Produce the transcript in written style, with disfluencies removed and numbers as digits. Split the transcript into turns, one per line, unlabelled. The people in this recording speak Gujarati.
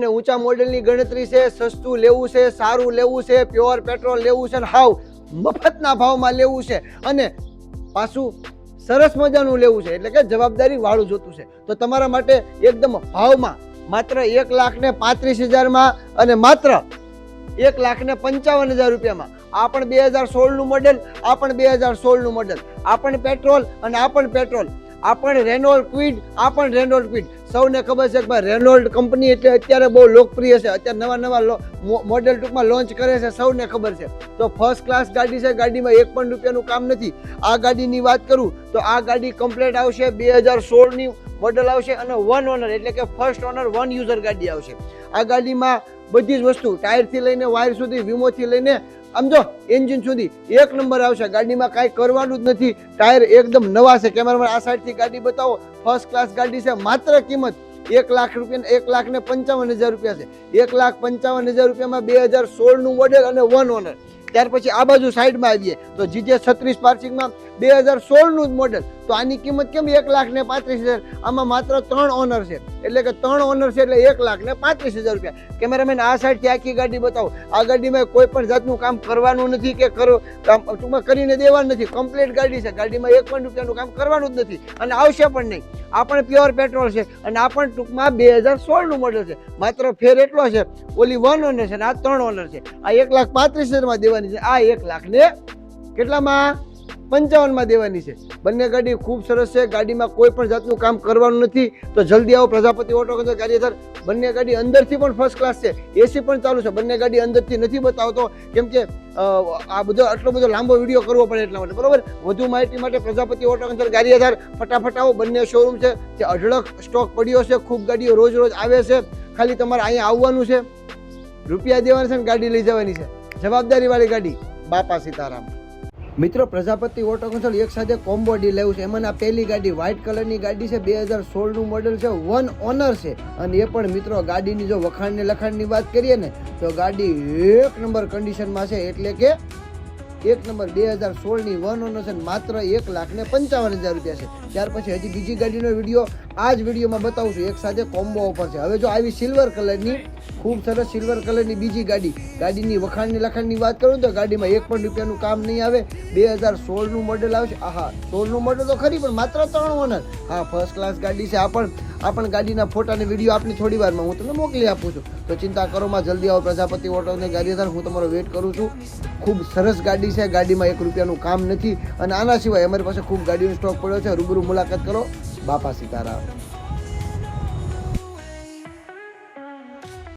ઊંચા મોડેલની ગણતરી છે, સસ્તું લેવું છે, સારું લેવું છે, પ્યોર પેટ્રોલ લેવું છે, હાવ મફતના ભાવમાં લેવું છે અને પાછું સરસ મજાનું લેવું છે, એટલે કે જવાબદારી વાળું જોતું છે, તો તમારા માટે એકદમ ભાવમાં માત્ર 1,35,000 અને માત્ર 1,55,000 રૂપિયામાં આ પણ 2016નું મોડેલ, આ પણ 2016નું મોડેલ, આ પણ પેટ્રોલ અને આ પણ પેટ્રોલ, આ પણ રેનોલ્ડ ક્વિડ, આ પણ રેનોલ્ડ ક્વિડ. સૌને ખબર છે કે ભાઈ રેનોલ્ડ કંપની એટલે અત્યારે બહુ લોકપ્રિય છે, અત્યારે નવા મોડેલ ટૂંકમાં લોન્ચ કરે છે, સૌને ખબર છે. તો ફર્સ્ટ ક્લાસ ગાડી છે, ગાડીમાં એક પણ રૂપિયાનું કામ નથી. આ ગાડીની વાત કરું તો આ ગાડી કમ્પ્લીટ આવશે, 2016ની મોડેલ આવશે અને 1 ઓનર એટલે કે ફર્સ્ટ ઓનર 1 યુઝર ગાડી આવશે. આ ગાડીમાં બધી જ વસ્તુ ટાયરથી લઈને વાયર સુધી, વીમોથી લઈને સમજો એન્જિન સુધી એક નંબર આવશે. ગાડીમાં કાંઈ કરવાનું જ નથી, ટાયર એકદમ નવા છે. કેમેરામેન આ સાઈડથી ગાડી બતાવો. ફર્સ્ટ ક્લાસ ગાડી છે, માત્ર કિંમત 1 લાખ રૂપિયા, 1,55,000 રૂપિયા છે. 1,55,000 રૂપિયામાં 2016નું મોડેલ અને 1 ઓનર. ત્યાર પછી આ બાજુ સાઈડમાં આવીએ તો GJ36 પાર્કિંગમાં 2016નું જ મોડેલ. તો આની કિંમત કેમ 1,35,000? આમાં માત્ર 3 ઓનર છે, એટલે કે 3 ઓનર છે એટલે 1,35,000 રૂપિયા. કેમેરામેન આ સાઈડથી આખી ગાડી બતાવો. આ ગાડીમાં કોઈ પણ જાતનું કામ કરવાનું નથી કે ટૂંકમાં કરીને દેવાનું નથી. કમ્પ્લીટ ગાડી છે, ગાડીમાં 1 પણ રૂપિયાનું કામ કરવાનું જ નથી અને આવશે પણ નહીં. આ પણ પ્યોર પેટ્રોલ છે અને આ પણ ટૂંકમાં 2016નું મોડેલ છે. માત્ર ફેર એટલો છે, ઓલી 1 ઓનર છે અને આ 3 ઓનર છે. આ 1,35,000માં દેવાની છે, આ 1 લાખ ને કેટલામાં 55માં દેવાની છે. બંને ગાડી ખૂબ સરસ છે, ગાડીમાં કોઈ પણ જાતનું કામ કરવાનું નથી. તો જલ્દી આવો પ્રજાપતિ ઓટો કન્સલ્ટ ગાડીધર. બંને ગાડી અંદરથી પણ ફર્સ્ટ ક્લાસ છે, એસી પણ ચાલુ છે. બંને ગાડી અંદરથી નથી બતાવતો કેમ કે આ બધો આટલો બધો લાંબો વિડીયો કરવો પડે એટલા માટે, બરોબર. વધુ માહિતી માટે પ્રજાપતિ ઓટો કન્સલ્ટ ગાડીધર ફટાફટ આવો. બંને શોરૂમ છે, જે અઢળક સ્ટોક પડ્યો છે, ખૂબ ગાડીઓ રોજ રોજ આવે છે. ખાલી તમારે અહીંયા આવવાનું છે, રૂપિયા દેવાના છે અને ગાડી લઈ જવાની છે. જવાબદારી વાળી ગાડી. બાપા સીતારામ. મિત્રો, પ્રજાપતિ ઓટો કન્સલ્ટ એક સાથે કોમ્બો ડીલ લેવું છે. એમાં પહેલી ગાડી વ્હાઇટ કલરની ગાડી છે, 2016નું મોડેલ છે, 1 ઓનર છે અને એ પણ મિત્રો ગાડીની જો વખાણને લખાણની વાત કરીએ ને તો ગાડી એક નંબર કન્ડિશનમાં છે, એટલે કે એક નંબર 2016ની 1 ઓનર છે, માત્ર 1,55,000 રૂપિયા છે. ત્યાર પછી હજી બીજી ગાડીનો વિડીયો આ જ વિડીયોમાં બતાવું છું. એક સાથે કોમ્બો ઓફર છે. હવે જો આવી સિલ્વર કલરની ખૂબ સરસ સિલ્વર કલરની બીજી ગાડીની વખાણની લખાણની વાત કરું તો ગાડીમાં 1 પણ રૂપિયાનું કામ નહીં આવે. 2016નું મોડેલ આવશે. આહા, 16નું મોડેલ તો ખરી પણ માત્ર 3 ઓનર. હા, ફર્સ્ટ ક્લાસ ગાડી છે. આ પણ ગાડીના ફોટા અને વિડીયો આપની થોડી વારમાં હું તમને મોકલી આપું છું. તો ચિંતા કરોમાં જલ્દી આવો પ્રજાપતિ ઓટોની ગાડી. હું તમારો વેઇટ કરું છું. ખૂબ સરસ ગાડી છે, ગાડીમાં 1 રૂપિયાનું કામ નથી અને આના સિવાય અમારી પાસે ખૂબ ગાડીનો સ્ટોક પડ્યો છે. રૂબરૂ મુલાકાત કરો. બાપા સીતારામ.